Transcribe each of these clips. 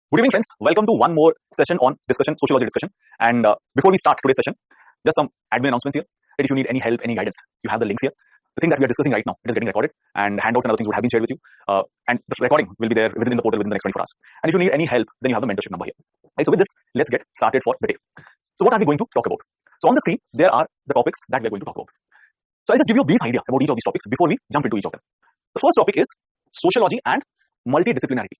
Good evening, friends. Welcome to one more session on sociology discussion. And before we start today's session, just some admin announcements here. That if you need any help, any guidance, you have the links here. The thing that we are discussing right now, it is getting recorded, and handouts and other things would have been shared with you. And the recording will be there within the portal within the next 24 hours. And if you need any help, then you have the mentorship number here. Right, so with this, let's get started for the day. So what are we going to talk about? So on the screen, there are the topics that we are going to talk about. So I'll just give you a brief idea about each of these topics before we jump into each of them. The first topic is sociology and multidisciplinarity.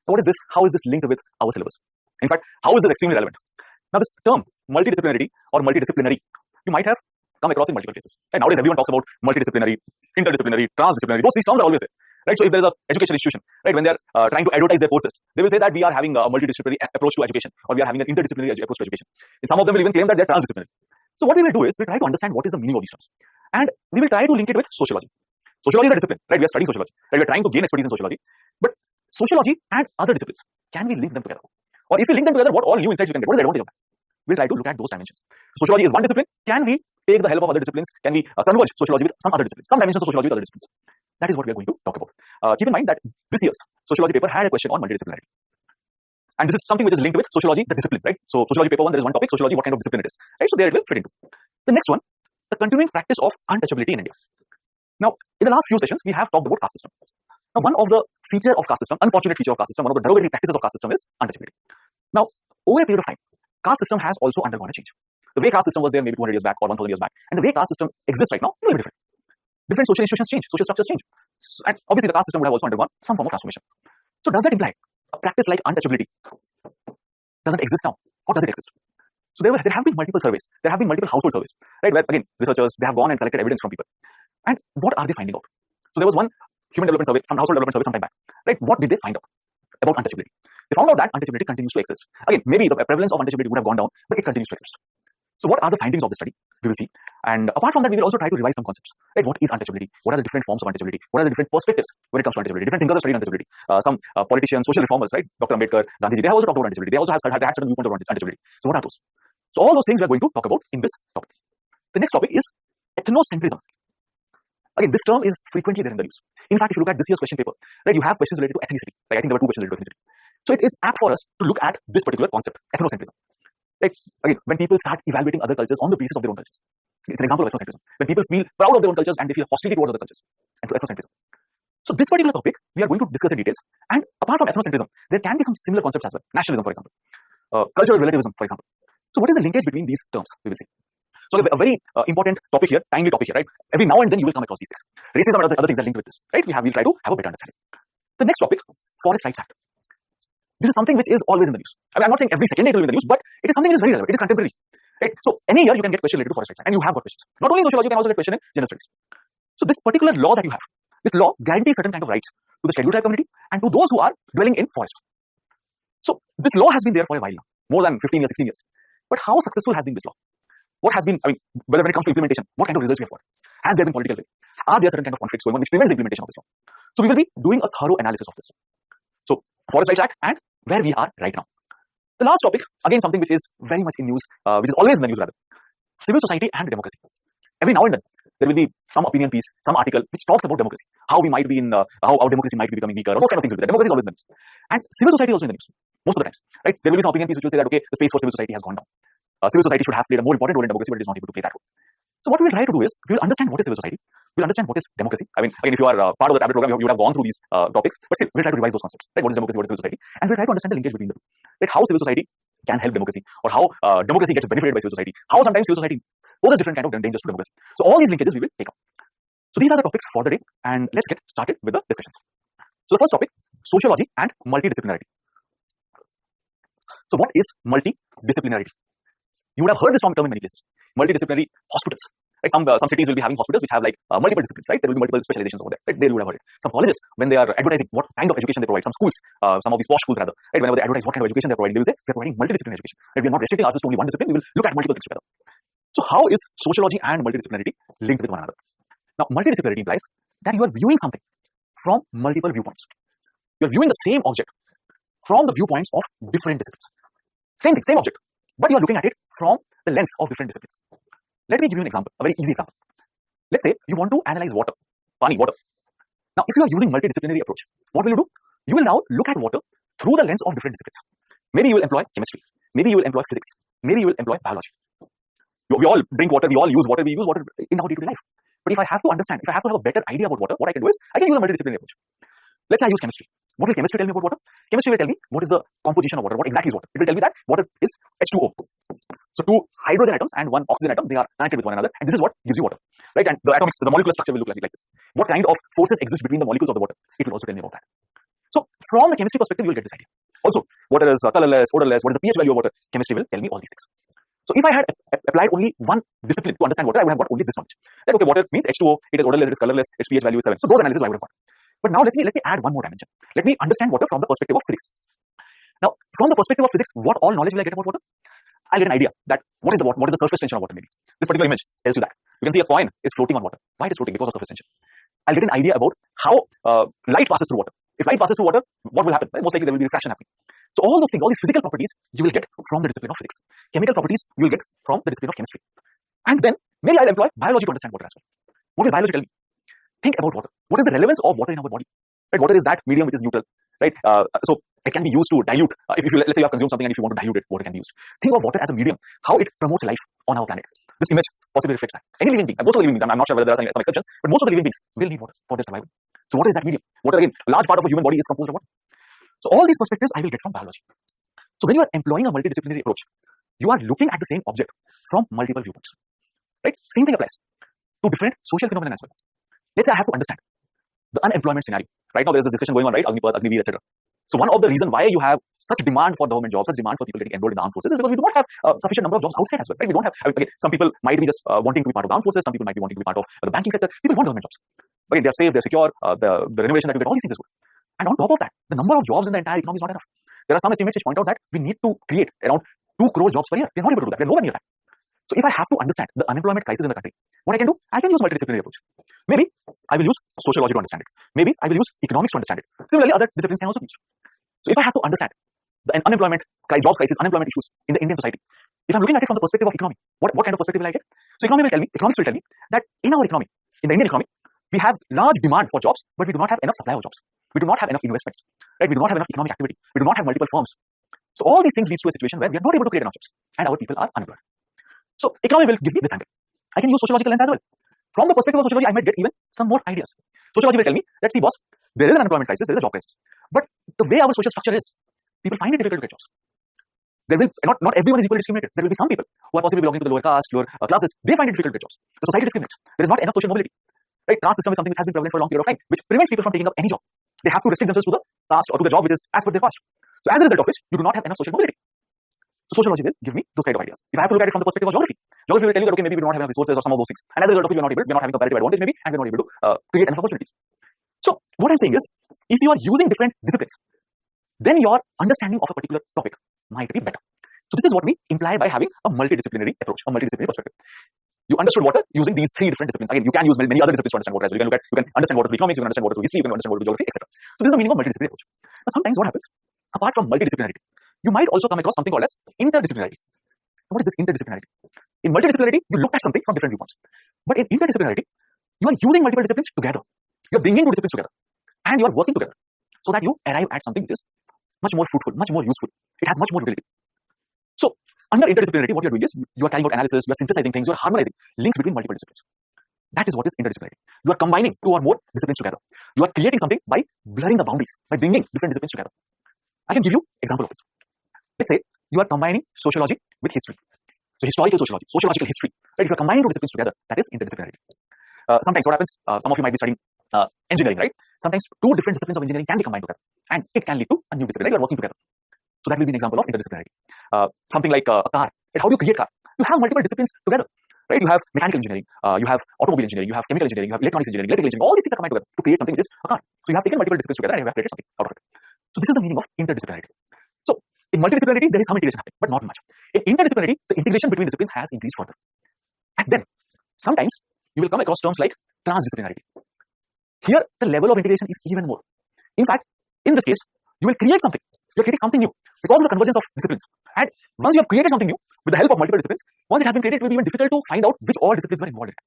So what is this? How is this linked with our syllabus? In fact, how is this extremely relevant? Now, this term, multidisciplinarity or multidisciplinary, you might have come across in multiple places. Right? Nowadays, everyone talks about multidisciplinary, interdisciplinary, transdisciplinary. These terms are always there. Right? So if there is an education institution, right, when they are trying to advertise their courses, they will say that we are having a multidisciplinary approach to education, or we are having an interdisciplinary approach to education. And some of them will even claim that they are transdisciplinary. So what we will do is we'll try to understand what is the meaning of these terms, and we will try to link it with sociology. Sociology is a discipline, right? We are studying sociology, right? We are trying to gain expertise in sociology, but sociology and other disciplines, can we link them together? Or if we link them together, what all new insights we can get? What is the advantage of that? We'll try to look at those dimensions. Sociology is one discipline. Can we take the help of other disciplines? Can we converge sociology with some other disciplines, some dimensions of sociology with other disciplines? That is what we are going to talk about. Keep in mind that this year's sociology paper had a question on multidisciplinarity. And this is something which is linked with sociology, the discipline, right? So sociology paper 1, there is one topic, sociology, what kind of discipline it is, right? So there it will fit into. The next one, the continuing practice of untouchability in India. Now, in the last few sessions, we have talked about caste system. Now, one of the feature of caste system, unfortunate feature of caste system, one of the derogatory practices of caste system is untouchability. Now, over a period of time, caste system has also undergone a change. The way caste system was there maybe 200 years back or 1000 years back, and the way caste system exists right now, it will be different. Different social institutions change, social structures change. And obviously, the caste system would have also undergone some form of transformation. So, does that imply a practice like untouchability doesn't exist now? Or does it exist? So, there have been multiple surveys, there have been multiple household surveys, right? Where, again, researchers, they have gone and collected evidence from people. And what are they finding out? So, there was one human development survey, some household development survey some time back, right? What did they find out about untouchability? They found out that untouchability continues to exist. Again, maybe the prevalence of untouchability would have gone down, but it continues to exist. So what are the findings of the study? We will see. And apart from that, we will also try to revise some concepts. Right? What is untouchability? What are the different forms of untouchability? What are the different perspectives when it comes to untouchability? Different thinkers have studied untouchability. Some politicians, social reformers, right? Dr. Ambedkar, Gandhiji, they have also talked about untouchability. They also had certain viewpoints on untouchability. So what are those? So all those things we are going to talk about in this topic. The next topic is ethnocentrism. Again, this term is frequently there in the news. In fact, if you look at this year's question paper, right, you have questions related to ethnicity. Like I think there were 2 questions related to ethnicity. So it is apt for us to look at this particular concept, ethnocentrism. Right? Again, when people start evaluating other cultures on the basis of their own cultures, it's an example of ethnocentrism. When people feel proud of their own cultures and they feel hostility towards other cultures, and so ethnocentrism. So this particular topic we are going to discuss in details. And apart from ethnocentrism, there can be some similar concepts as well. Nationalism, for example, cultural relativism, for example. So what is the linkage between these terms? We will see. So a very important topic here, timely topic here, right? Every now and then you will come across these things. Racism and other things are linked with this, right? We'll try to have a better understanding. The next topic, Forest Rights Act. This is something which is always in the news. I mean, I'm not saying every second day it will be in the news, but it is something which is very relevant. It is contemporary. Right? So any year you can get question related to Forest Rights Act, and you have got questions. Not only in sociology, you can also get question in general studies. So this particular law that you have, this law guarantees certain kind of rights to the scheduled tribe community and to those who are dwelling in forests. So this law has been there for a while now, more than 15 years, 16 years. But how successful has been this law? What has been, I mean, whether when it comes to implementation, what kind of results we have got? Has there been political will? Are there certain kind of conflicts going on which prevents the implementation of this law? So we will be doing a thorough analysis of this. So Forest Rights Act and where we are right now. The last topic, again something which is very much in news, which is always in the news rather, civil society and democracy. Every now and then there will be some opinion piece, some article which talks about democracy, how we might be in, how our democracy might be becoming weaker, or those kind of things will be there. Democracy is always in the news. And civil society is also in the news, most of the times, right? There will be some opinion piece which will say that, okay, the space for civil society has gone down. Civil society should have played a more important role in democracy, but it is not able to play that role. So what we will try to do is, we will understand what is civil society, we will understand what is democracy. I mean, again, if you are part of the tablet program, you would have gone through these topics, but still, we'll try to revise those concepts, right? What is democracy, what is civil society, and we'll try to understand the linkage between the two, right? How civil society can help democracy, or how democracy gets benefited by civil society, how sometimes civil society poses different kind of dangers to democracy. So all these linkages we will take up. So these are the topics for the day, and let's get started with the discussions. So the first topic, sociology and multidisciplinarity. So what is multidisciplinarity? You would have heard this term in many places. Multidisciplinary hospitals. Like some cities will be having hospitals which have like multiple disciplines, right? There will be multiple specializations over there. Right? They would have heard it. Some colleges, when they are advertising what kind of education they provide, some schools, some of these posh schools rather, right? Whenever they advertise what kind of education they're providing, they will say they're providing multidisciplinary education. Right? We are not restricting ourselves to only one discipline. We will look at multiple things together. So how is sociology and multidisciplinarity linked with one another? Now, multidisciplinarity implies that you are viewing something from multiple viewpoints. You are viewing the same object from the viewpoints of different disciplines. Same thing, same object, but you are looking at it from the lens of different disciplines. Let me give you an example, a very easy example. Let's say you want to analyze water, water. Now, if you are using multidisciplinary approach, what will you do? You will now look at water through the lens of different disciplines. Maybe you will employ chemistry. Maybe you will employ physics. Maybe you will employ biology. We all drink water. We all use water. We use water in our day-to-day life. But if I have to understand, if I have to have a better idea about water, what I can do is I can use a multidisciplinary approach. Let's say I use chemistry. What will chemistry tell me about water? Chemistry will tell me what is the composition of water, what exactly is water. It will tell me that water is H2O. So two hydrogen atoms and one oxygen atom, they are connected with one another, and this is what gives you water. Right? And the atomics, the molecular structure will look like this. What kind of forces exist between the molecules of the water? It will also tell me about that. So from the chemistry perspective, you will get this idea. Also, water is colorless, odorless, what is the pH value of water? Chemistry will tell me all these things. So if I had applied only one discipline to understand water, I would have got only this knowledge. That okay, water means H2O, it is odorless, it is colorless, its pH value is 7. So those analyses I would have got. But now let me add one more dimension. Let me understand water from the perspective of physics. Now, from the perspective of physics, what all knowledge will I get about water? I'll get an idea that what is the surface tension of water maybe. This particular image tells you that. You can see a coin is floating on water. Why it is floating? Because of surface tension. I'll get an idea about how light passes through water. If light passes through water, what will happen? Most likely there will be refraction happening. So all those things, all these physical properties, you will get from the discipline of physics. Chemical properties, you will get from the discipline of chemistry. And then, maybe I'll employ biology to understand water as well. What will biology tell me? Think about water. What is the relevance of water in our body? Right? Water is that medium which is neutral. Right? So it can be used to dilute. If you let's say you have consumed something and if you want to dilute it, water can be used. Think of water as a medium, how it promotes life on our planet. This image possibly reflects that. Any living being, most of the living beings, I'm not sure whether there are some exceptions, but most of the living beings will need water for their survival. So what is that medium? Water, again, a large part of a human body is composed of water. So all these perspectives I will get from biology. So when you are employing a multidisciplinary approach, you are looking at the same object from multiple viewpoints. Right? Same thing applies to different social phenomena as well. Let's say I have to understand the unemployment scenario. Right now there is this discussion going on, right? Agnipath, Agniveer, etc. So one of the reasons why you have such demand for government jobs, such demand for people getting enrolled in the armed forces is because we do not have sufficient number of jobs outside as well. Right? We don't have, again, some people might be just wanting to be part of the armed forces, some people might be wanting to be part of the banking sector. People want government jobs. Again, they're safe, they're secure, the renovation that you get, all these things is good. And on top of that, the number of jobs in the entire economy is not enough. There are some estimates which point out that we need to create around 2 crore jobs per year. We're not able to do that. We're nowhere near that. So if I have to understand the unemployment crisis in the country, what I can do, I can use multidisciplinary approach. Maybe I will use sociology to understand it. Maybe I will use economics to understand it. Similarly, other disciplines can also be used. So if I have to understand the unemployment, jobs crisis, unemployment issues in the Indian society, if I'm looking at it from the perspective of economy, what kind of perspective will I get? So economics will tell me that in our economy, in the Indian economy, we have large demand for jobs, but we do not have enough supply of jobs. We do not have enough investments. Right? We do not have enough economic activity. We do not have multiple firms. So all these things leads to a situation where we are not able to create enough jobs and our people are unemployed. So economy will give me this angle. I can use sociological lens as well. From the perspective of sociology, I might get even some more ideas. Sociology will tell me that, see boss, there is an unemployment crisis, there is a job crisis. But the way our social structure is, people find it difficult to get jobs. There will not everyone is equally discriminated. There will be some people who are possibly belonging to the lower caste, lower classes. They find it difficult to get jobs. The society discriminates. There is not enough social mobility. Right? Caste system is something which has been prevalent for a long period of time, which prevents people from taking up any job. They have to restrict themselves to the caste or to the job which is as per their caste. So as a result of which, you do not have enough social mobility. So sociology will give me those kind of ideas. If I have to look at it from the perspective of geography will tell you that okay, maybe we do not have enough resources or some of those things, and as a result of it, we are not having comparative advantage maybe, and we are not able to create enough opportunities. So what I'm saying is, if you are using different disciplines, then your understanding of a particular topic might be better. So this is what we imply by having a multidisciplinary approach, a multidisciplinary perspective. You understood water using these 3 different disciplines. Again, you can use many other disciplines to understand water as well. You can understand water through economics, you can understand water through history, you can understand water through geography, etc. So this is the meaning of multidisciplinary approach. Now sometimes what happens, apart from multidisciplinarity, you might also come across something called as interdisciplinarity. What is this interdisciplinarity? In multidisciplinarity, you look at something from different viewpoints. But in interdisciplinarity, you are using multiple disciplines together. You are bringing 2 disciplines together. And you are working together so that you arrive at something which is much more fruitful, much more useful. It has much more utility. So under interdisciplinarity, what you are doing is you are carrying out analysis, you are synthesizing things, you are harmonizing links between multiple disciplines. That is what is interdisciplinarity. You are combining 2 or more disciplines together. You are creating something by blurring the boundaries, by bringing different disciplines together. I can give you an example of this. Let's say you are combining sociology with history. So historical sociology, sociological history. Right? If you are combining 2 disciplines together, that is interdisciplinarity. Sometimes what happens, some of you might be studying engineering, right? Sometimes 2 different disciplines of engineering can be combined together, and it can lead to a new discipline. Right? You are working together. So that will be an example of interdisciplinarity. Something like a car. Right? How do you create a car? You have multiple disciplines together. Right? You have mechanical engineering, you have automobile engineering, you have chemical engineering, you have electronics engineering, electrical engineering. All these things are combined together to create something which is a car. So you have taken multiple disciplines together and you have created something out of it. So this is the meaning of interdisciplinarity. So in multidisciplinarity, there is some integration happening, but not much. In interdisciplinarity, the integration between disciplines has increased further. And then sometimes you will come across terms like transdisciplinarity. Here, the level of integration is even more. In fact, in this case, you will create something. You are creating something new because of the convergence of disciplines. And once you have created something new with the help of multiple disciplines, once it has been created, it will be even difficult to find out which all disciplines were involved in it.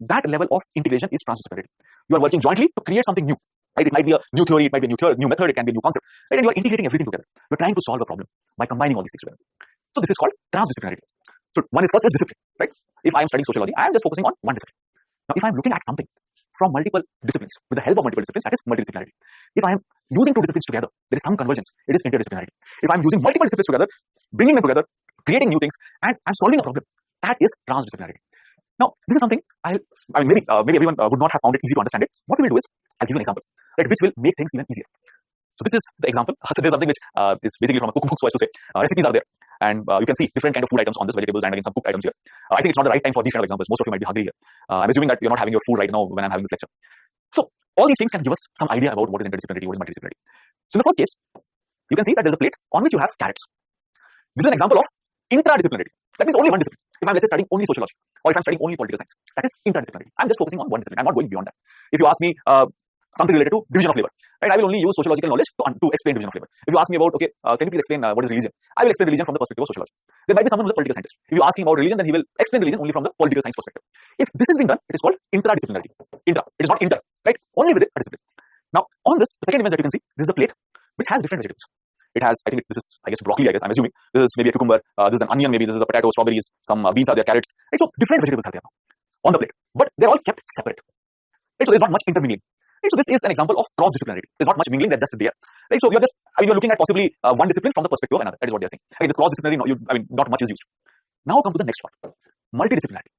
That level of integration is transdisciplinarity. You are working jointly to create something new. right? It might be a new theory, it might be a new method, it can be a new concept, right? And you are integrating everything together. You're trying to solve a problem by combining all these things together. So this is called transdisciplinarity. So first is discipline, right? If I am studying sociology, I am just focusing on one discipline. Now, if I am looking at something from multiple disciplines, with the help of multiple disciplines, that is multidisciplinarity. If I am using two disciplines together, there is some convergence, it is interdisciplinarity. If I am using multiple disciplines together, bringing them together, creating new things, and I'm solving a problem, that is transdisciplinarity. Now, this is something maybe everyone would not have found it easy to understand it. What we will do is, I'll give you an example, right, which will make things even easier. So this is the example. So there's something which is basically from a cookbook, so as to say, recipes are there, and you can see different kind of food items on this, vegetables and again some cooked items here. I think it's not the right time for these kind of examples. Most of you might be hungry here. I'm assuming that you're not having your food right now when I'm having this lecture. So all these things can give us some idea about what is interdisciplinary, what is multidisciplinary. So in the first case, you can see that there's a plate on which you have carrots. This is an example of intradisciplinarity. That means only one discipline. If I'm, let's say, studying only sociology, or if I'm studying only political science, that is interdisciplinary. I'm just focusing on one discipline. I'm not going beyond that. If you ask me something related to division of labor, right, I will only use sociological knowledge to explain division of labor. If you ask me about, okay, can you please explain what is religion, I will explain religion from the perspective of sociology. There might be someone who's a political scientist. If you ask him about religion, then he will explain religion only from the political science perspective. If this is being done, it is called intradisciplinarity. Intra, it is not inter, right? Only within a discipline. Now, on this, the second image that you can see, this is a plate which has different vegetables. It has, I think this is, I guess, broccoli, I'm assuming. This is maybe a cucumber, this is an onion, maybe this is a potato, strawberries, some beans are there, carrots. Right? So different vegetables are there now on the plate, but they're all kept separate. Right? So there's not much intermingling. Right? So this is an example of cross-disciplinarity. There's not much mingling, they're just there. Right? So you're just, you're looking at possibly one discipline from the perspective of another. That is what they're saying. Again, this cross-disciplinary, not much is used. Now come to the next one, multidisciplinarity.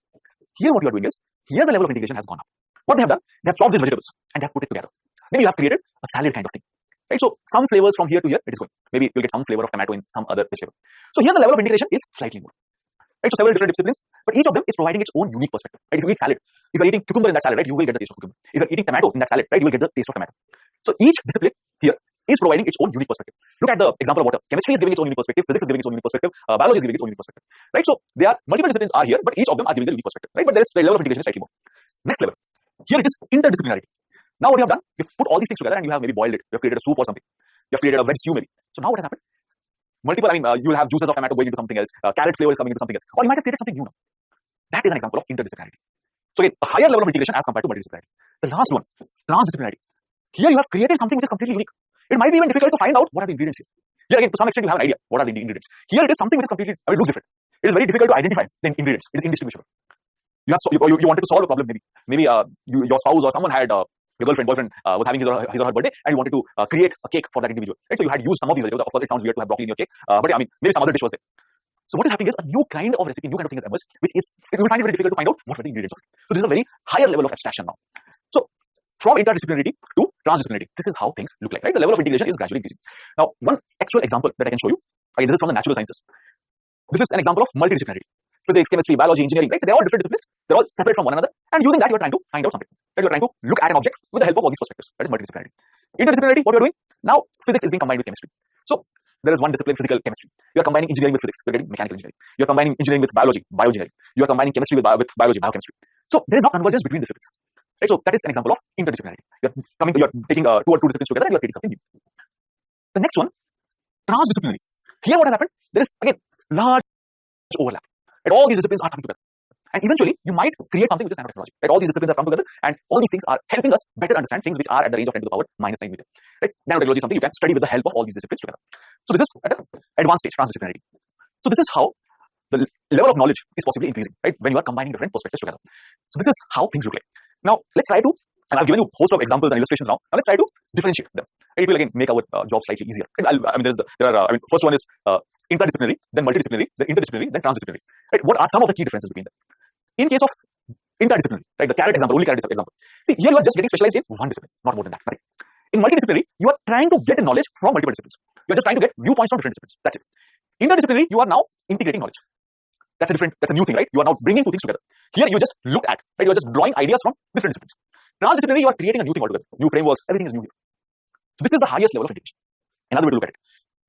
Here what you are doing is, here the level of integration has gone up. What they have done, they have chopped these vegetables and they have put it together. Maybe you have created a salad kind of thing. Right? So some flavors from here to here, it is going. Maybe you'll get some flavor of tomato in some other vegetable. So here the level of integration is slightly more. Right? So several different disciplines, but each of them is providing its own unique perspective. Right? If you eat salad, if you're eating cucumber in that salad, right, you will get the taste of cucumber. If you're eating tomato in that salad, right, you will get the taste of tomato. So each discipline here is providing its own unique perspective. Look at the example of water. Chemistry is giving its own unique perspective, physics is giving its own unique perspective, biology is giving its own unique perspective. Right? So there are multiple disciplines are here, but each of them are giving their unique perspective. Right? But there is the level of integration is slightly more. Next level. Here it is interdisciplinarity. Now what you have done, you've put all these things together and you have maybe boiled it. You have created a soup or something. You have created a veg stew maybe. So now what has happened? Multiple, you will have juices of tomato going into something else, carrot flavor is coming into something else, or you might have created something new now. That is an example of interdisciplinarity. So again, a higher level of integration as compared to multidisciplinarity. The last one, transdisciplinarity. Here you have created something which is completely unique. It might be even difficult to find out what are the ingredients here. Here again, to some extent you have an idea what are the ingredients. Here it is something which is completely, looks different. It is very difficult to identify the ingredients. It is indistinguishable. You wanted to solve a problem maybe your spouse or someone had your boyfriend was having his or her birthday and you wanted to create a cake for that individual. Right? So you had used some of these vegetables. Of course, it sounds weird to have broccoli in your cake, but maybe some other dish was there. So what is happening is a new kind of recipe, new kind of thing has emerged, which is, you will find it very difficult to find out what are the ingredients of it. So this is a very higher level of abstraction now. So from interdisciplinarity to transdisciplinarity, this is how things look like, right? The level of integration is gradually increasing. Now, one actual example that I can show you, again, this is from the natural sciences. This is an example of multidisciplinarity. Physics, chemistry, biology, engineering, right? So they're all different disciplines. They're all separate from one another. And using that, you're trying to find out something. Right? You're trying to look at an object with the help of all these perspectives. That is multidisciplinarity. Interdisciplinarity, what you're doing? Now, physics is being combined with chemistry. So there is one discipline, physical chemistry. You're combining engineering with physics. You're getting mechanical engineering. You're combining engineering with biology, bioengineering. You're combining chemistry with biology, biochemistry. So there is no convergence between disciplines. Right? So that is an example of interdisciplinarity. You're taking two disciplines together and you're creating something new. The next one, transdisciplinary. Here what has happened? There is again large overlap. Right? All these disciplines are coming together. And eventually, you might create something which is nanotechnology. Right? All these disciplines have come together, and all these things are helping us better understand things which are at the range of 10 to the power minus 9 meter. Right? Nanotechnology is something you can study with the help of all these disciplines together. So this is at an advanced stage, transdisciplinarity. So this is how the level of knowledge is possibly increasing, right? When you are combining different perspectives together. So this is how things look like. Now, let's try to, and I've given you a host of examples and illustrations now. Now let's try to differentiate them. Right? It will again make our job slightly easier. Right? First one is interdisciplinary, then multidisciplinary, then interdisciplinary, then transdisciplinary. Right? What are some of the key differences between them? In case of interdisciplinary, right, the carrot example, only carrot example. See, here you are just getting specialized in one discipline, not more than that. Right? In multidisciplinary, you are trying to get knowledge from multiple disciplines. You are just trying to get viewpoints from different disciplines. That's it. Interdisciplinary, you are now integrating knowledge. That's a new thing, right? You are now bringing two things together. Here you just look at, right? You are just drawing ideas from different disciplines. Transdisciplinary, you are creating a new thing altogether. New frameworks, everything is new here. So this is the highest level of integration. Another way to look at it.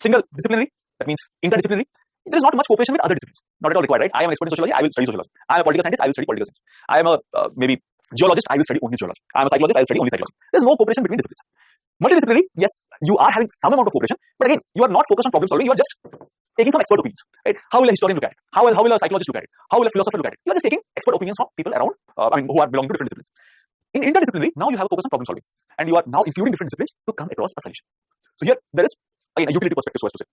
Single disciplinary, that means interdisciplinary. There is not much cooperation with other disciplines. Not at all required, right? I am an expert in sociology, I will study sociology. I am a political scientist, I will study political science. I am a maybe geologist, I will study only geology. I am a psychologist, I will study only psychology. There is no cooperation between disciplines. Multidisciplinary, yes, you are having some amount of cooperation, but again, you are not focused on problem solving, you are just taking some expert opinions. Right? How will a historian look at it? How will a psychologist look at it? How will a philosopher look at it? You are just taking expert opinions from people around, who are belonging to different disciplines. In interdisciplinary, now you have a focus on problem solving, and you are now including different disciplines to come across a solution. So here there is again a utility perspective, so as to say.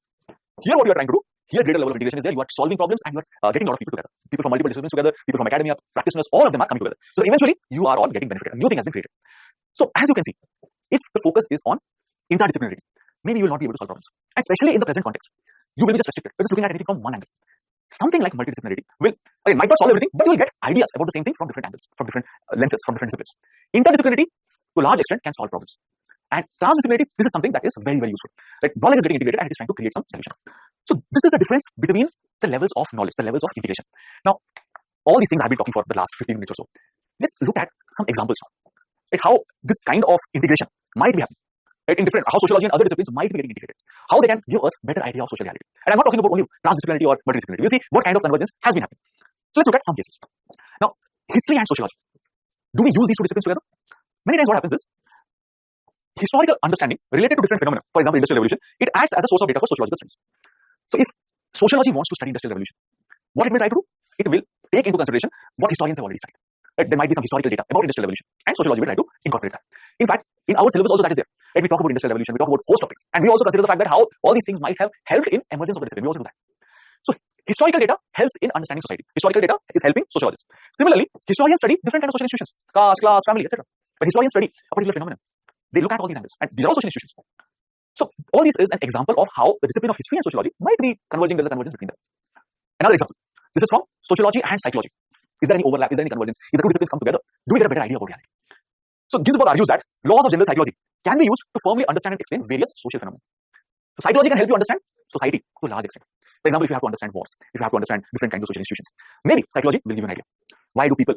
Here what you are trying to do, here greater level of integration is there. You are solving problems and you are getting a lot of people together. People from multiple disciplines together, people from academia, practitioners, all of them are coming together. So eventually you are all getting benefited. A new thing has been created. So as you can see, if the focus is on interdisciplinary, maybe you will not be able to solve problems. And especially in the present context, you will be just restricted. You're just looking at anything from one angle. Something like multidisciplinarity will, again, might not solve everything, but you will get ideas about the same thing from different angles, from different lenses, from different disciplines. Interdisciplinarity, to a large extent, can solve problems. And transdisciplinarity, this is something that is very, very useful. Right? Knowledge is getting integrated and it is trying to create some solution. So this is the difference between the levels of knowledge, the levels of integration. Now, all these things I've been talking for the last 15 minutes or so. Let's look at some examples now. Right? How this kind of integration might be happening. Right? In different, how sociology and other disciplines might be getting integrated. How they can give us better idea of social reality. And I'm not talking about only transdisciplinarity or multidisciplinarity. We'll see what kind of convergence has been happening. So let's look at some cases. Now, history and sociology. Do we use these two disciplines together? Many times what happens is, historical understanding related to different phenomena, for example, industrial revolution, it acts as a source of data for sociological studies. So if sociology wants to study industrial revolution, what it will try to do? It will take into consideration what historians have already studied. Right? There might be some historical data about industrial revolution, and sociology will try to incorporate that. In fact, in our syllabus also that is there. Right? We talk about industrial revolution, we talk about host topics, and we also consider the fact that how all these things might have helped in emergence of the discipline. We also do that. So historical data helps in understanding society. Historical data is helping sociologists. Similarly, historians study different kinds of social institutions, caste, class, family, etc. But historians study a particular phenomenon. They look at all these angles, and these are all social institutions. So all this is an example of how the discipline of history and sociology might be converging. There's a convergence between them. Another example. This is from sociology and psychology. Is there any overlap? Is there any convergence? If the two disciplines come together, do we get a better idea about reality? So Ginsburg argues that laws of general psychology can be used to firmly understand and explain various social phenomena. So psychology can help you understand society to a large extent. For example, if you have to understand wars, if you have to understand different kinds of social institutions, maybe psychology will give you an idea. Why do people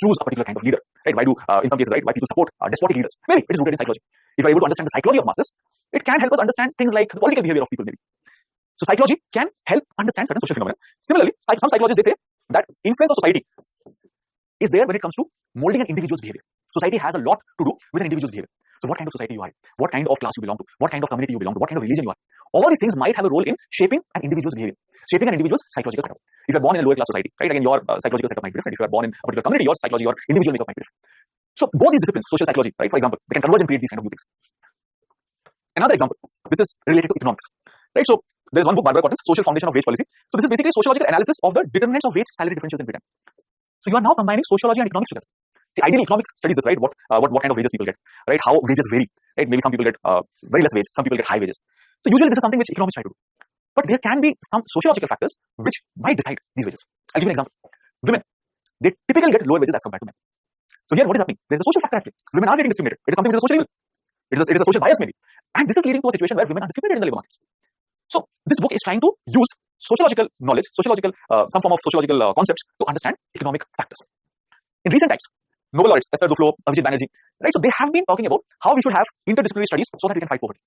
choose a particular kind of leader? Right? Why do, in some cases, right, why people support despotic leaders? Maybe it is rooted in psychology. If you are able to understand the psychology of masses, it can help us understand things like the political behavior of people, maybe. So psychology can help understand certain social phenomena. Similarly, some psychologists, they say that influence of society is there when it comes to molding an individual's behavior. Society has a lot to do with an individual's behavior. So what kind of society you are in, what kind of class you belong to, what kind of community you belong to, what kind of religion you are. All these things might have a role in shaping an individual's behavior, shaping an individual's psychological setup. If you are born in a lower class society, right, again, your psychological setup might be different. If you are born in a particular community, your psychology, your individual makeup might be different. So both these disciplines, social psychology, right, for example, they can converge and create these kind of new things. Another example, this is related to economics, right? So there is one book, Barbara Cotton's Social Foundation of Wage Policy. So this is basically sociological analysis of the determinants of wage salary differentials in Britain. So you are now combining sociology and economics together. See, ideally, economics studies this, right? What kind of wages people get, right? How wages vary, right? Maybe some people get very less wage, some people get high wages. So usually this is something which economists try to do. But there can be some sociological factors which might decide these wages. I'll give you an example. Women, they typically get lower wages as compared to men. So here, what is happening? There is a social factor at play. Women are getting discriminated. It is something which is a social evil. It is a social bias, maybe. And this is leading to a situation where women are discriminated in the labor markets. So this book is trying to use sociological knowledge, some form of sociological concepts to understand economic factors. In recent times, Nobel laureates, Esther Duflo, Abhijit Banerjee, right? So they have been talking about how we should have interdisciplinary studies so that we can fight poverty.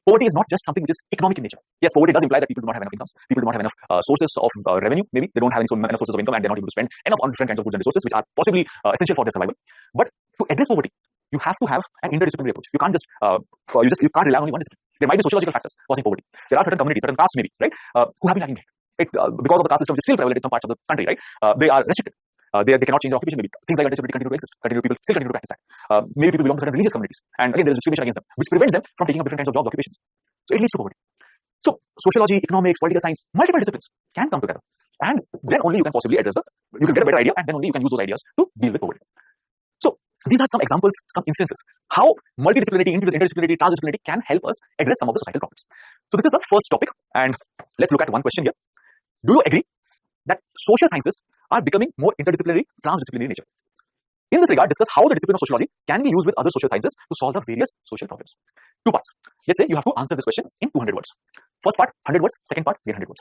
Poverty is not just something which is economic in nature. Yes, poverty does imply that people do not have enough incomes, people do not have enough sources of revenue, maybe they don't have enough sources of income and they're not able to spend enough on different kinds of goods and resources which are possibly essential for their survival. But to address poverty, you have to have an interdisciplinary approach. You can't just, you can't rely on only one discipline. There might be sociological factors causing poverty. There are certain communities, certain castes maybe, right, who have been lagging behind. Right? Because of the caste system which is still prevalent in some parts of the country, right? They are restricted. They cannot change their occupation, maybe. Things like disability continue to exist. People still continue to practice that. Maybe people belong to certain religious communities. And again, there is discrimination against them, which prevents them from taking up different kinds of jobs, occupations. So it leads to poverty. So sociology, economics, political science, multiple disciplines can come together. And then only you can possibly address you can get a better idea, and then only you can use those ideas to deal with poverty. So these are some examples, some instances, how multidisciplinarity, interdisciplinarity, transdisciplinarity can help us address some of the societal problems. So this is the first topic, and let's look at one question here. Do you agree that social sciences are becoming more interdisciplinary, transdisciplinary in nature? In this regard, discuss how the discipline of sociology can be used with other social sciences to solve the various social problems. 2 parts. Let's say you have to answer this question in 200 words. First part, 100 words. Second part, 800 words.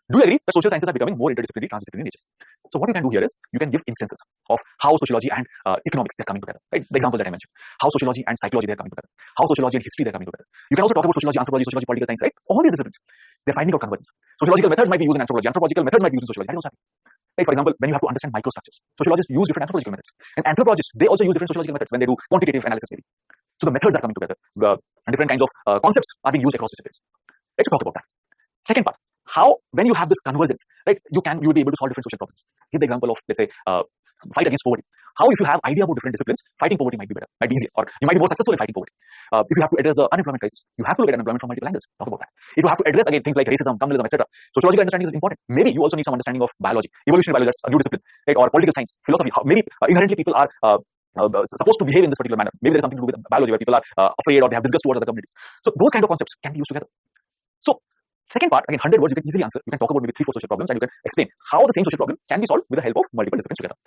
Do you agree that social sciences are becoming more interdisciplinary, transdisciplinary in nature? So what you can do here is, you can give instances of how sociology and economics, they're coming together. Right? The example that I mentioned. How sociology and psychology, they're coming together. How sociology and history, they're coming together. You can also talk about sociology, anthropology, political science, right? All these disciplines, they're finding out convergence. Sociological methods might be used in anthropology. Anthropological methods might be used in sociology. That is what's happening. Right? For example, when you have to understand microstructures, sociologists use different anthropological methods. And anthropologists, they also use different sociological methods when they do quantitative analysis, maybe. So the methods are coming together. And different kinds of concepts are being used across disciplines. Let's talk about that. Second part, how when you have this convergence, right, you will be able to solve different social problems. Give the example of, let's say, fight against poverty. How if you have idea about different disciplines, fighting poverty might be better, might be easier, or you might be more successful in fighting poverty. If you have to address the unemployment crisis, you have to look at unemployment from multiple angles. Talk about that. If you have to address again things like racism, communalism, etc., sociological understanding is important. Maybe you also need some understanding of biology, evolutionary biology, that's a new discipline, right? Or political science, philosophy. Maybe inherently people are supposed to behave in this particular manner. Maybe there's something to do with biology where people are afraid or they have disgust towards other communities. So those kind of concepts can be used together. So second part, again, 100 words you can easily answer. You can talk about maybe 3-4 social problems and you can explain how the same social problem can be solved with the help of multiple disciplines together.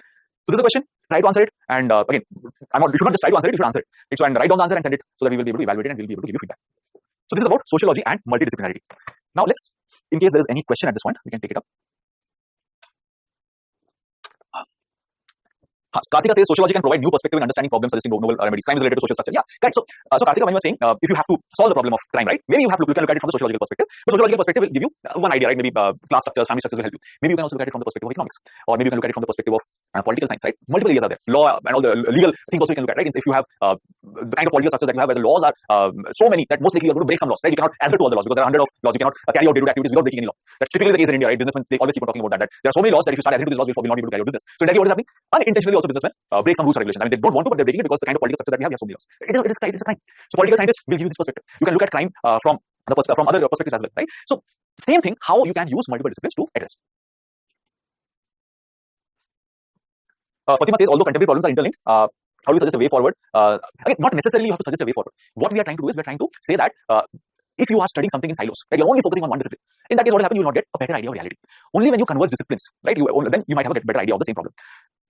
So this is a question. Try to answer it, and again, you should not just try to answer it. You should answer it. Right? So and write down the answer and send it so that we will be able to evaluate it and we will be able to give you feedback. So this is about sociology and multidisciplinarity. Now let's, in case there is any question at this point, we can take it up. Kartika says sociology can provide new perspective in understanding problems, suggesting novel remedies. Crime is related to social structure. Yeah, right. So Kartika, when you were saying if you have to solve the problem of crime, right? Maybe you can look at it from the sociological perspective. The sociological perspective will give you one idea, right? Maybe class structures, family structures will help you. Maybe you can also look at it from the perspective of economics, or maybe you can look at it from the perspective of political science, right? Multiple areas are there. Law and all the legal things also you can look at, right? If you have the kind of political structures that you have, where the laws are so many that most likely you are going to break some laws, right? You cannot adhere to all the laws because there are 100 of laws. You cannot carry out day-to-day activities without breaking any law. That's typically the case in India, right? Businessmen, they always keep on talking about that there are so many laws that if you start adhering to these laws, you will not be able to carry out business. So in that case, what is happening? Unintentionally also businessmen break some rules and regulations. I mean, they don't want to, but they're breaking it because the kind of political structure that we have so many laws. It is a crime. So political scientists will give you this perspective. You can look at crime from other perspectives as well, right? So same thing, how you can use multiple disciplines to address. Fatima says, although contemporary problems are interlinked, how do you suggest a way forward? Again, not necessarily you have to suggest a way forward. What we are trying to do is we are trying to say that if you are studying something in silos, right, you're only focusing on one discipline. In that case, what will happen? You will not get a better idea of reality. Only when you converge disciplines, right, then you might have a better idea of the same problem.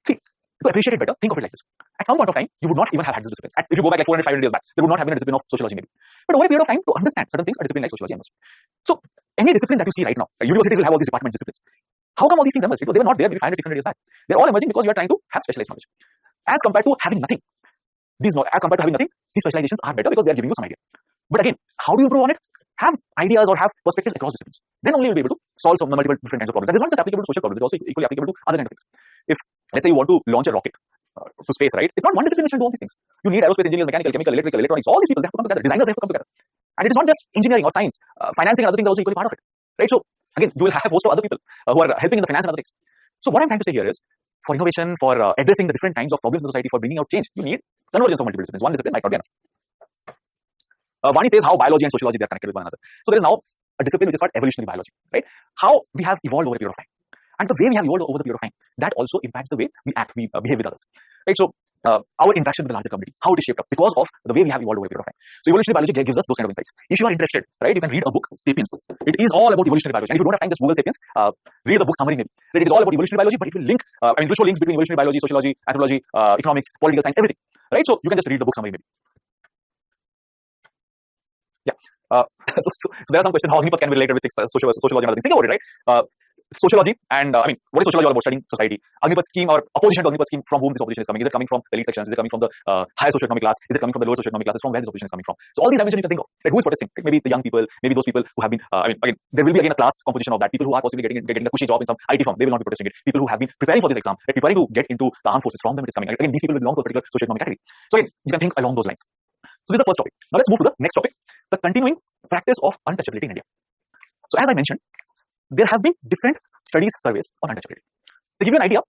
See, to appreciate it better, think of it like this. At some point of time, you would not even have had these disciplines. If you go back like 400, 500 years back, there would not have been a discipline of sociology maybe. But over a period of time, to understand certain things, a discipline like sociology emerged. So any discipline that you see right now, universities will have all these departments, disciplines. How come all these things emerged? Because they were not there maybe 500, 600 years back. They're all emerging because you are trying to have specialized knowledge. As compared to having nothing, these specializations are better because they are giving you some idea. But again, how do you improve on it? Have ideas or have perspectives across disciplines. Then only you'll be able to solve some multiple different kinds of problems. That is not just applicable to social problems, it's also equally applicable to other kinds of things. If, let's say, you want to launch a rocket to space, right? It's not one discipline which will do all these things. You need aerospace engineers, mechanical, chemical, electrical, electronics, all these people, they have to come together. Designers have to come together. And it is not just engineering or science. Financing and other things are also equally part of it. Right? So, again, you will have a host of other people who are helping in the finance and other things. So, what I'm trying to say here is, for innovation, for addressing the different kinds of problems in the society, for bringing out change, you need convergence of multiple disciplines. One discipline might not be enough. Vani says how biology and sociology, they are connected with one another. So there is now a discipline which is called evolutionary biology, right? How we have evolved over a period of time. And the way we have evolved over the period of time, that also impacts the way we act, we behave with others, right? So our interaction with the larger community, how it is shaped up because of the way we have evolved over a period of time. So evolutionary biology gives us those kind of insights. If you are interested, right, you can read a book, Sapiens. It is all about evolutionary biology. And if you don't have time, just Google Sapiens, read the book summary maybe. It is all about evolutionary biology, but it will link, it will show links between evolutionary biology, sociology, anthropology, economics, political science, everything, right? So you can just read the book summary maybe. Yeah. So there are some questions how Agnipath can be related with sociology and other things. Think about it, right? Sociology and what is sociology all about? Studying society. Agnipath's scheme or opposition to Agnipath's scheme, from whom this opposition is coming? Is it coming from the elite sections? Is it coming from the higher socioeconomic class? Is it coming from the lower socioeconomic classes? From where this opposition is coming from? So all these dimensions you can think of. Like who is protesting? Like maybe the young people, maybe those people who have been. Again, there will be again a class composition of that. People who are possibly getting a cushy job in some IT firm, they will not be protesting it. People who have been preparing for this exam, like preparing to get into the armed forces, from them it is coming. Again, these people will belong to a particular socioeconomic category. So again, you can think along those lines. So this is the first topic. Now let's move to the next topic, the continuing practice of untouchability in India. So as I mentioned, there have been different studies, surveys on untouchability. They give you an idea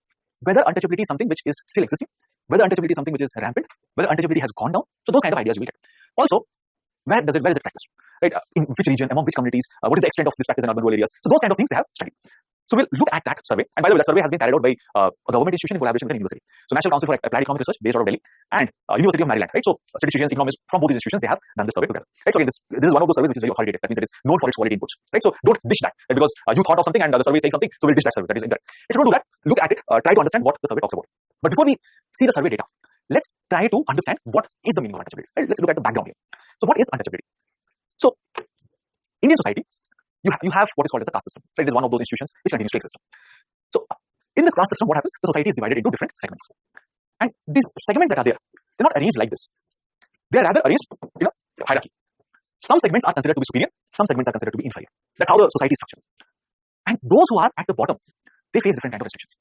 whether untouchability is something which is still existing, whether untouchability is something which is rampant, whether untouchability has gone down. So those kind of ideas you will get. Also, where is it practiced? Right? In which region, among which communities, what is the extent of this practice in urban rural areas? So those kind of things they have studied. So we'll look at that survey. And by the way, that survey has been carried out by a government institution in collaboration with an university. So National Council for Applied Economic Research, based out of Delhi, and University of Maryland. Right. So statisticians, economists from both these institutions, they have done this survey together. Right. So again, this is one of those surveys which is very authoritative. That means it is known for its quality inputs. Right. So don't dish that, right? Because you thought of something and the survey is saying something, so we'll dish that survey. That is incorrect. If you don't do that, look at it, try to understand what the survey talks about. But before we see the survey data, let's try to understand what is the meaning of untouchability. Right? Let's look at the background here. So what is untouchability? So Indian society, you have what is called as a caste system. Right? It is one of those institutions which continues to exist. So in this class system, what happens? The society is divided into different segments. And these segments that are there, they're not arranged like this. They are rather arranged in a hierarchy. Some segments are considered to be superior, some segments are considered to be inferior. That's how the society is structured. And those who are at the bottom, they face different kind of restrictions.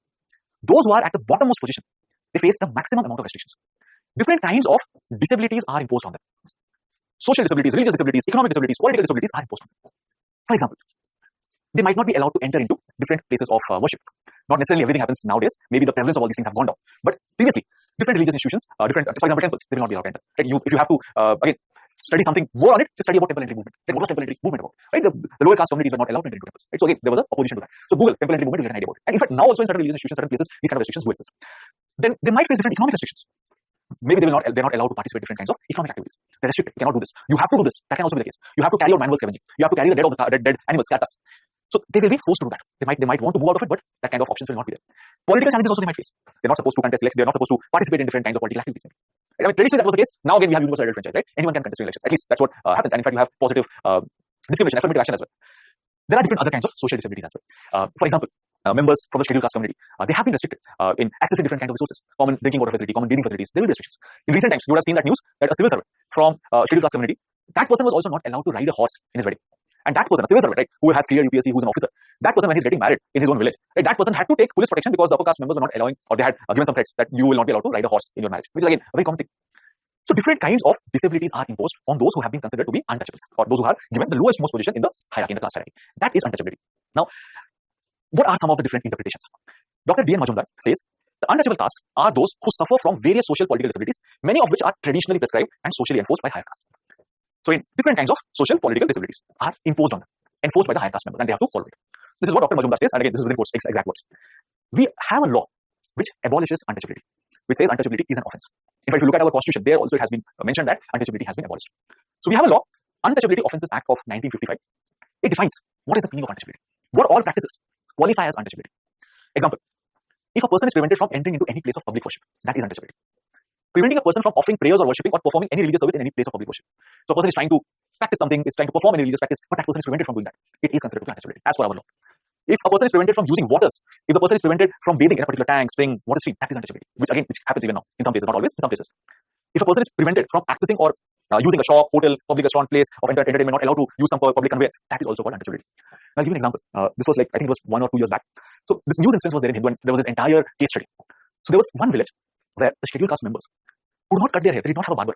Those who are at the bottommost position, they face the maximum amount of restrictions. Different kinds of disabilities are imposed on them. Social disabilities, religious disabilities, economic disabilities, political disabilities are imposed on them. For example, they might not be allowed to enter into different places of worship. Not necessarily everything happens nowadays. Maybe the prevalence of all these things have gone down. But previously, different religious institutions, for example, temples, they will not be allowed to enter. Right? If you have to, again, study something more on it, just study about temple entry movement. Like, what was temple entry movement about? Right? The lower caste communities were not allowed to enter into temples. Right? So again, there was an opposition to that. So Google temple entry movement, you'll get an idea about it. And in fact, now also in certain religious institutions, certain places, these kind of restrictions do exist. Then they might face different economic restrictions. Maybe they're not allowed to participate in different kinds of economic activities. They're restricted. You cannot do this. You have to do this. That can also be the case. You have to carry out manual scavenging. You have to carry the dead animals, carcass. So they will be forced to do that. They might want to move out of it, but that kind of options will not be there. Political challenges also they might face. They're not supposed to contest elections. They're not supposed to participate in different kinds of political activities. Right? I mean, traditionally that was the case. Now again we have universal adult franchise, right? Anyone can contest elections. At least that's what happens. And in fact you have positive discrimination, affirmative action as well. There are different other kinds of social disabilities as well. For example, members from the scheduled class community, they have been restricted in accessing different kinds of resources, common drinking water facility, common bathing facilities. There will be restrictions. In recent times, you would have seen that news that a civil servant from scheduled class community, that person was also not allowed to ride a horse in his wedding. And that person, a civil servant, right, who has cleared UPSC, who's an officer, that person, when he's getting married in his own village, right, that person had to take police protection because the upper caste members were not allowing, or they had given some threats that you will not be allowed to ride a horse in your marriage, which is again a very common thing. So different kinds of disabilities are imposed on those who have been considered to be untouchables, or those who are given the lowest most position in the hierarchy, in the class hierarchy. That is untouchability. Now, what are some of the different interpretations? Dr. D.N. Majumdar says the untouchable castes are those who suffer from various social political disabilities, many of which are traditionally prescribed and socially enforced by higher castes. So in different kinds of social political disabilities are imposed on them, enforced by the higher caste members, and they have to follow it. This is what Dr. Majumdar says, and again, this is within quotes, exact words. We have a law which abolishes untouchability, which says untouchability is an offense. In fact, if you look at our constitution, there also it has been mentioned that untouchability has been abolished. So we have a law, Untouchability Offences Act of 1955. It defines what is the meaning of untouchability, what all practices qualify as untouchability. Example, if a person is prevented from entering into any place of public worship, that is untouchability. Preventing a person from offering prayers or worshipping or performing any religious service in any place of public worship. So a person is trying to practice something, is trying to perform any religious practice, but that person is prevented from doing that. It is considered to be untouchability as per our law. If a person is prevented from using waters, if the person is prevented from bathing in a particular tank, spring, water stream, that is untouchability, which happens even now in some places, not always, in some places. If a person is prevented from accessing or using a shop, hotel, public restaurant, place of entertainment, not allowed to use some public conveyance, that is also called untouchability. I'll give you an example. This was like, I think it was 1 or 2 years back. So this news instance was there in Hindu, and there was this entire case study. So there was one village where the scheduled caste members could not cut their hair. They did not have a barber.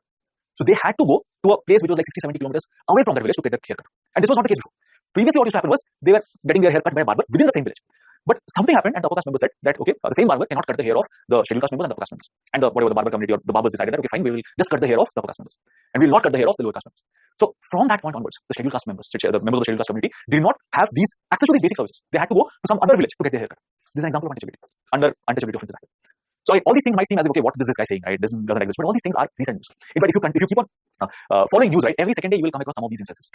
So they had to go to a place which was like 60-70 kilometers away from their village to get their haircut. And this was not the case before. Previously what used to happen was they were getting their hair cut by a barber within the same village. But something happened and the upper caste members said that, okay, the same barber cannot cut the hair of the scheduled caste members and the upper caste members. And whatever the barber community or the barbers decided that, okay, fine, we will just cut the hair of the upper caste members. And we will not cut the hair of the lower caste members. So from that point onwards, the scheduled caste members, the members of the scheduled caste community did not have access to these basic services. They had to go to some other village to get their haircut. This is an example of untouchability under Untouchability Offences Act. So all these things might seem as if, okay, what is this guy saying, right? This doesn't exist. But all these things are recent news. In fact, if you keep on following news, right, every second day you will come across some of these instances.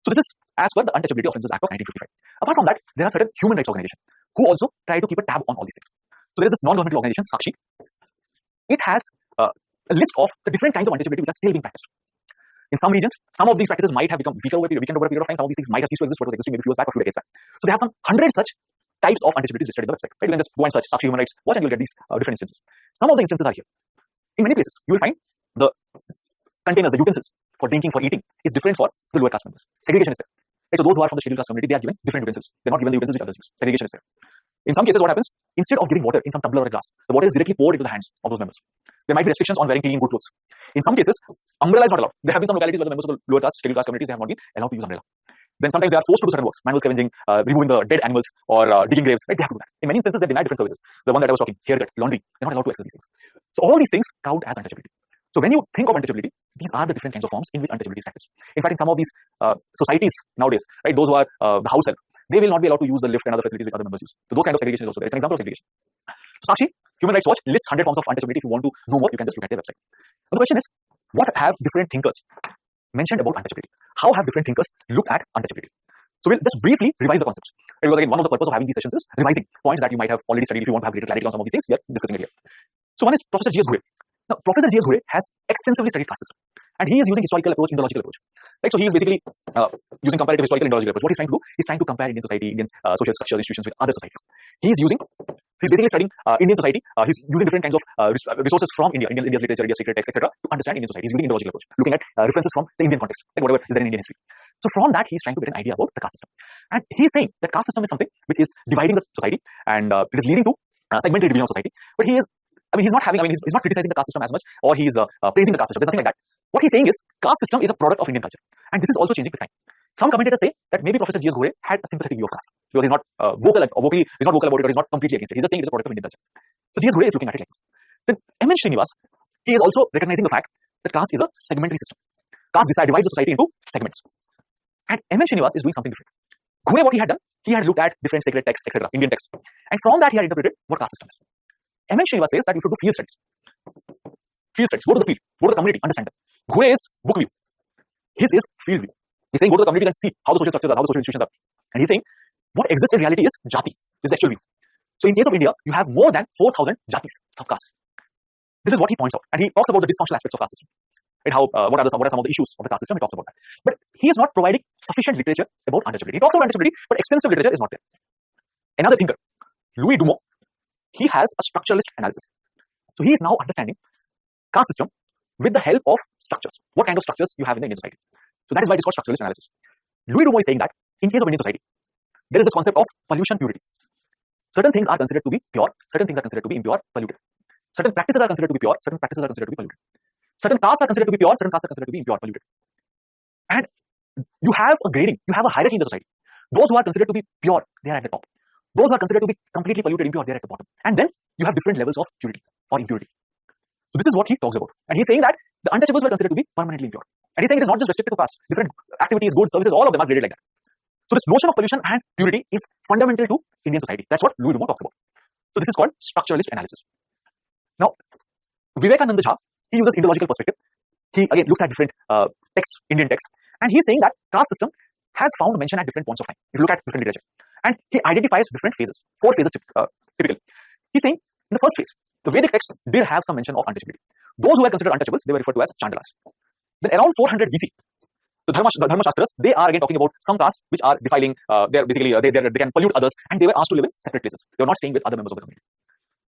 So this is as per the Untouchability Offences Act of 1955. Apart from that, there are certain human rights organizations who also try to keep a tab on all these things. So there is this non-governmental organization, Sociology. It has a list of the different kinds of untouchability which are still being practiced. In some regions, some of these practices might have become weakened over a period of time. Some of these things might have ceased to exist, what was existing maybe a few years back or a few decades back. So they have some 100 such types of untouchabilities listed in the website. Right? You can just go and search Sakshi human rights, watch, and you'll get these different instances. Some of the instances are here. In many places, you will find the containers, the utensils for drinking, for eating is different for the lower caste members. Segregation is there. Right? So those who are from the scheduled caste community, they are given different utensils. They're not given the utensils which others use. Segregation is there. In some cases, what happens? Instead of giving water in some tumbler or a glass, the water is directly poured into the hands of those members. There might be restrictions on wearing clean, good clothes. In some cases, umbrella is not allowed. There have been some localities where the members of the lower caste, scheduled caste communities, they have not been allowed to use umbrella. Then sometimes they are forced to do certain works, manual scavenging, removing the dead animals, or digging graves. Right? They have to do that. In many instances, they deny different services. The one that I was talking, haircut, laundry, they're not allowed to access these things. So all these things count as untouchability. So when you think of untouchability, these are the different kinds of forms in which untouchability is practiced. In fact, in some of these societies nowadays, right, those who are the house help, they will not be allowed to use the lift and other facilities which other members use. So those kind of segregation is also there. It's an example of segregation. So Sakshi, Human Rights Watch lists 100 forms of untouchability. If you want to know more, you can just look at their website. Now the question is, what have different thinkers mentioned about untouchability? How have different thinkers looked at untouchability? So we'll just briefly revise the concepts. Because again, one of the purpose of having these sessions is revising points that you might have already studied. If you want to have greater clarity on some of these things, we are discussing it here. So one is Professor G.S. Ghurye. Now, Professor G.S. Ghurye has extensively studied caste system, and he is using historical approach, Indological approach. Right? So he is basically using comparative historical Indological approach. What he's trying to do is trying to compare Indian society, Indian social structures, institutions with other societies. He's basically studying Indian society. He's using different kinds of resources from India's literature, India's secret texts, etc., to understand Indian society. He's using Indological approach, looking at references from the Indian context, like whatever is there in Indian history. So from that, he's trying to get an idea about the caste system, and he's saying that caste system is something which is dividing the society, and it is leading to segmented division of society. But he's not criticizing the caste system as much, or he's praising the caste system. There's nothing like that. What he's saying is, caste system is a product of Indian culture, and this is also changing with time. Some commentators say that maybe Professor G.S. Ghore had a sympathetic view of caste because he's not vocal about it, or he's not completely against it. He's just saying it's a product of Indian culture. So G.S. Ghore is looking at it like this. Then M.N. Srinivas, he is also recognizing the fact that caste is a segmentary system. Caste divides the society into segments. And M.N. Srinivas is doing something different. Ghore, what he had done, he had looked at different sacred texts, etc., Indian texts. And from that, he had interpreted what caste system is. M.N. Srinivas says that you should do field studies. Field studies. Go to the field. Go to the community. Understand them. Ghore is book view. His is field view. He's saying go to the community and see how the social structures are, how the social institutions are. And he's saying what exists in reality is jati. This is the actual view. So in case of India, you have more than 4,000 jatis, subcastes. This is what he points out. And he talks about the dysfunctional aspects of caste system. And how, what are some of the issues of the caste system? He talks about that. But he is not providing sufficient literature about untouchability. He talks about untouchability, but extensive literature is not there. Another thinker, Louis Dumont, he has a structuralist analysis. So he is now understanding caste system with the help of structures. What kind of structures you have in the Indian society. So that is why it is called structuralist analysis. Louis Dumont is saying that in case of Indian society, there is this concept of pollution purity. Certain things are considered to be pure, certain things are considered to be impure, polluted. Certain practices are considered to be pure, certain practices are considered to be polluted. Certain castes are considered to be pure, certain castes are considered to be impure, polluted. And you have a grading, you have a hierarchy in the society. Those who are considered to be pure, they are at the top. Those who are considered to be completely polluted, impure, they are at the bottom. And then you have different levels of purity or impurity. So this is what he talks about. And he's saying that the untouchables were considered to be permanently impure. And he's saying it is not just restricted to caste. Different activities, goods, services, all of them are graded like that. So this notion of pollution and purity is fundamental to Indian society. That's what Louis Dumont talks about. So this is called structuralist analysis. Now, Vivekananda Jha, he uses ideological perspective. He again looks at different texts, Indian texts, and he's saying that caste system has found mention at different points of time. If you look at different literature, and he identifies different phases, 4 phases typically. He's saying in the first phase, the Vedic texts did have some mention of untouchability. Those who were considered untouchables, they were referred to as Chandalas. Then around 400 BC, the Dharma Shastras, they are again talking about some castes which are defiling, they can pollute others, and they were asked to live in separate places. They were not staying with other members of the community.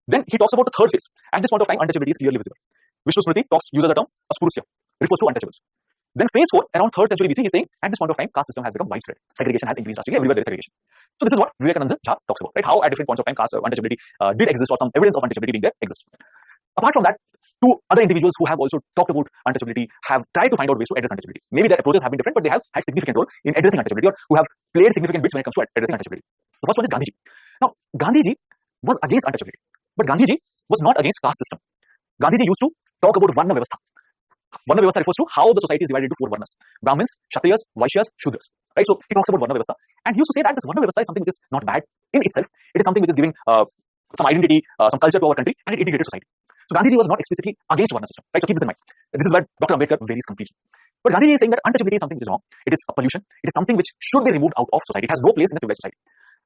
Then he talks about the third phase. At this point of time, untouchability is clearly visible. Vishnu Smriti uses the term Aspurusya, refers to untouchables. Then phase 4, around 3rd century BC, he's saying at this point of time, caste system has become widespread. Segregation has increased drastically. Everywhere there is segregation. So this is what Vivekananda Jha talks about, right? How at different points of time, caste untouchability did exist, or some evidence of untouchability being there exists. Apart from that, 2 other individuals who have also talked about untouchability have tried to find out ways to address untouchability. Maybe their approaches have been different, but they have had significant role in addressing untouchability, or who have played significant bits when it comes to addressing untouchability. The first one is Gandhiji. Now, Gandhiji was against untouchability, but Gandhiji was not against caste system. Gandhiji used to talk about Varna Vyavastha. Varna Vyavastha refers to how the society is divided into 4 Varnas: Brahmins, Kshatriyas, Vaishyas, Shudras. Right? So he talks about Varna Vyavastha, and he used to say that this Varna Vyavastha is something which is not bad in itself. It is something which is giving some identity, some culture to our country, and it integrated society. So Gandhiji was not explicitly against Varna system. Right? So keep this in mind. This is where Dr. Ambedkar varies completely. But Gandhiji is saying that untouchability is something which is wrong. It is a pollution. It is something which should be removed out of society. It has no place in a civilized society.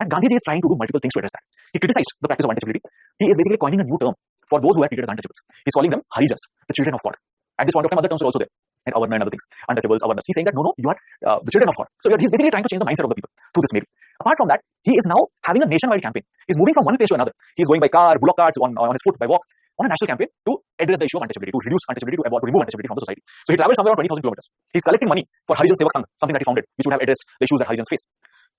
And Gandhiji is trying to do multiple things to address that. He criticized the practice of untouchability. He is basically coining a new term for those who are treated as untouchables. He's calling them Harijas, the children of God. At this point of time, other terms are also there. And Avarna and other things. Untouchables, Avarnas. He's saying that no, you are the children of God. So he's basically trying to change the mindset of the people through this maybe. Apart from that, he is now having a nationwide campaign. He's moving from one place to another. He's going by car, bullock carts, on his foot, by walk, on a national campaign to address the issue of untouchability, to reduce untouchability, to remove untouchability from the society. So he travels somewhere around 20,000 kilometers. He's collecting money for Harijan Sevak Sangh, something that he founded, which would have addressed the issues that Harijans face.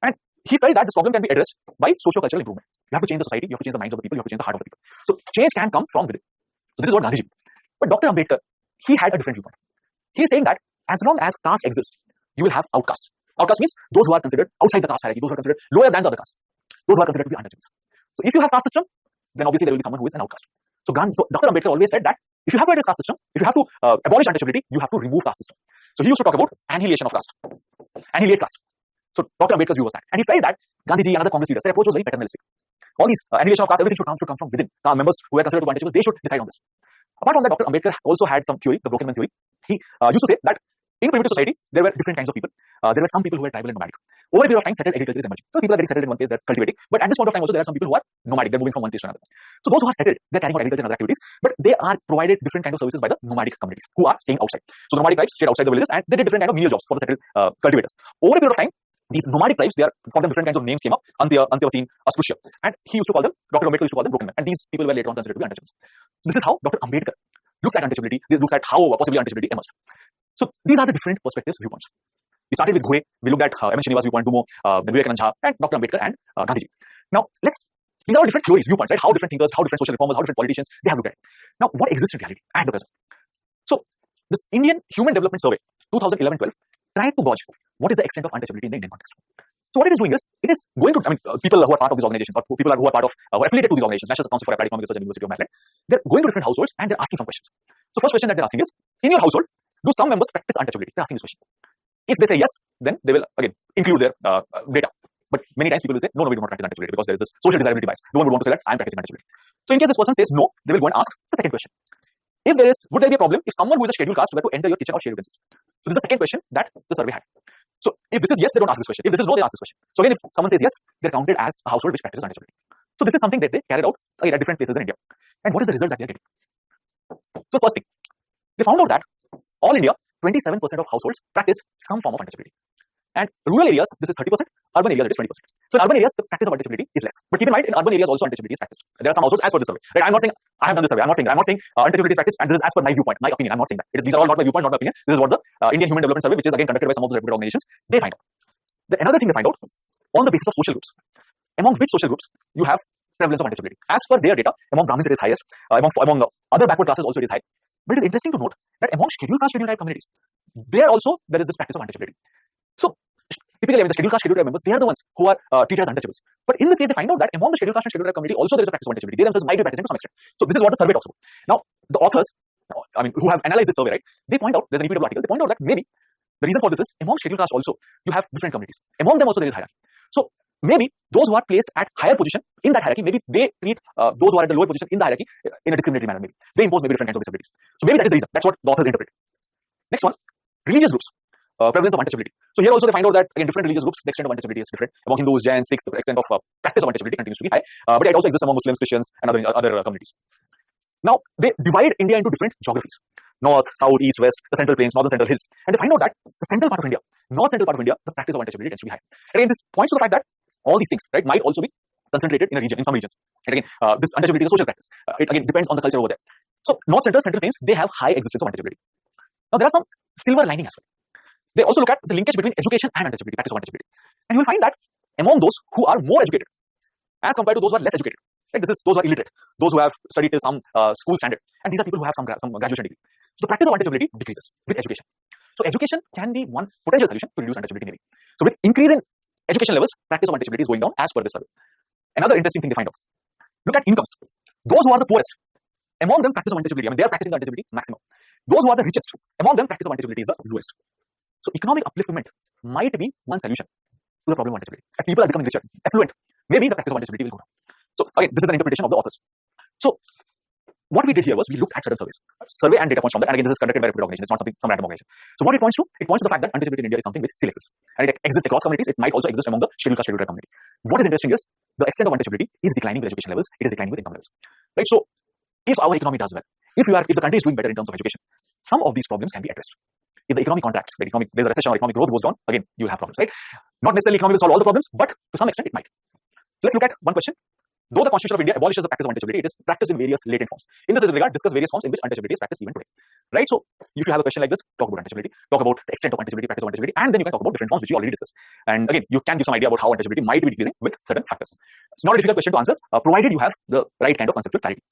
And he felt that this problem can be addressed by socio-cultural improvement. You have to change the society, you have to change the minds of the people, you have to change the heart of the people. So change can come from within. So this is what Gandhiji. But Dr. Ambedkar, he had a different viewpoint. He is saying that as long as caste exists, you will have outcasts. Outcasts means those who are considered outside the caste hierarchy, those who are considered lower than the other caste, those who are considered to be untouchables. So if you have caste system, then obviously there will be someone who is an outcast. So Dr. Ambedkar always said that if you have to address caste system, if you have to abolish untouchability, you have to remove caste system. So he used to talk about annihilation of caste, annihilate caste. So Dr. Ambedkar's view was that, and he felt that Gandhiji and other Congress leaders, their approach was very paternalistic. All these annihilation of caste, everything should come from within. The members who were considered to be untouchables, they should decide on this. Apart from that, Dr. Ambedkar also had some theory, the broken man theory. He used to say that in primitive society, there were different kinds of people. There were some people who were tribal and nomadic. Over a period of time, settled agriculture is emerging. So people are getting settled in one place, they're cultivating. But at this point of time also, there are some people who are nomadic, they're moving from one place to another. So those who are settled, they're carrying out agriculture and other activities, but they are provided different kinds of services by the nomadic communities who are staying outside. So the nomadic tribes stayed outside the villages, and they did different kind of menial jobs for the settled cultivators. Over a period of time, these nomadic tribes, for them different kinds of names came up. Antya was seen, Asprusya. And he used to call them, Dr. Ambedkar used to call them broken men. And these people were later on considered to be untouchables. So this is how Dr. Ambedkar looks at untouchability, looks at how possibly untouchability emerged. So these are the different perspectives, viewpoints. We started with Ghore, we looked at M.N. Srinivas' viewpoint, Dumont, then Vivekananda Jha, and Dr. Ambedkar and Gandhiji. Now, these are all different theories, viewpoints, right? How different thinkers, how different social reformers, how different politicians, they have looked at it. Now, what exists in reality at the present? So, this Indian Human Development Survey, 2011-12, tried to gauge what is the extent of untouchability in the Indian context. So what it is doing is, it is going to, people who are part of these organizations, or people who are part of, who are affiliated to these organizations, National Council for Applied Economic Research and University of Maryland, they're going to different households and they're asking some questions. So first question that they're asking is, in your household, do some members practice untouchability? They're asking this question. If they say yes, then they will again include their data. But many times people will say, no, we do not practice untouchability because there is this social desirability bias. No one would want to say that I'm practicing untouchability. So in case this person says no, they will go and ask the second question. If there is, would there be a problem if someone who is a scheduled caste were to enter your kitchen or share utensils? So this is the second question that the survey had. So if this is yes, they don't ask this question. If this is no, they ask this question. So again, if someone says yes, they're counted as a household which practices untouchability. So this is something that they carried out again at different places in India. And what is the result that they are getting? So first thing, they found out that all India, 27% of households practiced some form of untouchability. And rural areas, this is 30%, urban areas, it is 20%. So in urban areas, the practice of untouchability is less. But keep in mind, in urban areas also untouchability is practiced. There are some households as per this survey. Right? I'm not saying I have done this survey. I'm not saying untouchability is practiced, and this is as per my viewpoint, my opinion. I'm not saying that. These are all not my viewpoint, not my opinion. This is what the Indian Human Development Survey, which is again conducted by some of those reputed organizations, they find out. Another thing they find out, on the basis of social groups. Among which social groups you have prevalence of untouchability? As per their data, among Brahmins it is highest, among other backward classes also it is high. But it is interesting to note that among scheduled caste, scheduled tribe communities, there also there is this practice of untouchability. So typically, the scheduled caste, scheduled tribe members, they are the ones who are treated as untouchables. But in this case, they find out that among the scheduled caste and scheduled tribe community, also there is a practice of untouchability. They themselves might be practicing to some extent. So this is what the survey talks about. Now, the authors, who have analyzed this survey, right? They point out, there's an repeatable article. They point out that maybe the reason for this is among scheduled caste also you have different communities. Among them also there is hierarchy. So maybe those who are placed at higher position in that hierarchy, maybe they treat those who are at the lower position in the hierarchy in a discriminatory manner. Maybe they impose maybe different kinds of disabilities. So maybe that is the reason. That's what the authors interpret. Next one, religious groups. Prevalence of untouchability. So here also they find out that again different religious groups, the extent of untouchability is different. Among Hindus, Jains, Sikhs, the extent of practice of untouchability continues to be high, but it also exists among Muslims, Christians, and other communities. Now they divide India into different geographies: north, south, east, west, the central plains, northern, central hills, and they find out that the central part of India, north central part of India, the practice of untouchability tends to be high. And again, this points to the fact that all these things, right, might also be concentrated in a region, in some regions. And again, this untouchability is a social practice. It again depends on the culture over there. So north central, central plains, they have high existence of untouchability. Now there are some silver lining as well. They also look at the linkage between education and untouchability, practice of untouchability. And you will find that among those who are more educated as compared to those who are less educated, right, this is those who are illiterate, those who have studied till some school standard, and these are people who have some graduation degree. So the practice of untouchability decreases with education. So education can be one potential solution to reduce untouchability maybe. So with increase in education levels, practice of untouchability is going down as per this survey. Another interesting thing they find out, look at incomes. Those who are the poorest, among them practice of untouchability, they are practicing the untouchability maximum. Those who are the richest, among them practice of untouchability is the lowest. So economic upliftment might be one solution to the problem of untouchability. As people are becoming richer, affluent, maybe the practice of untouchability will go down. So again, this is an interpretation of the authors. So what we did here was we looked at certain surveys, survey and data points from that. And again, this is conducted by a reputed organization. It's not some random organization. So what it points to? It points to the fact that untouchability in India is something which still exists, and it exists across communities. It might also exist among the scheduled caste, scheduled tribe community. What is interesting is the extent of untouchability is declining with education levels. It is declining with income levels. Right. So if our economy does well, if the country is doing better in terms of education, some of these problems can be addressed. If the economy contracts, there's a recession or economic growth goes down, again, you will have problems, right? Not necessarily economy will solve all the problems, but to some extent it might. So let's look at one question. Though the Constitution of India abolishes the practice of untouchability, it is practiced in various latent forms. In this regard, discuss various forms in which untouchability is practiced even today. Right? So if you have a question like this, talk about untouchability, talk about the extent of untouchability, practice of untouchability, and then you can talk about different forms which we already discussed. And again, you can give some idea about how untouchability might be decreasing with certain factors. It's not a difficult question to answer, provided you have the right kind of conceptual clarity.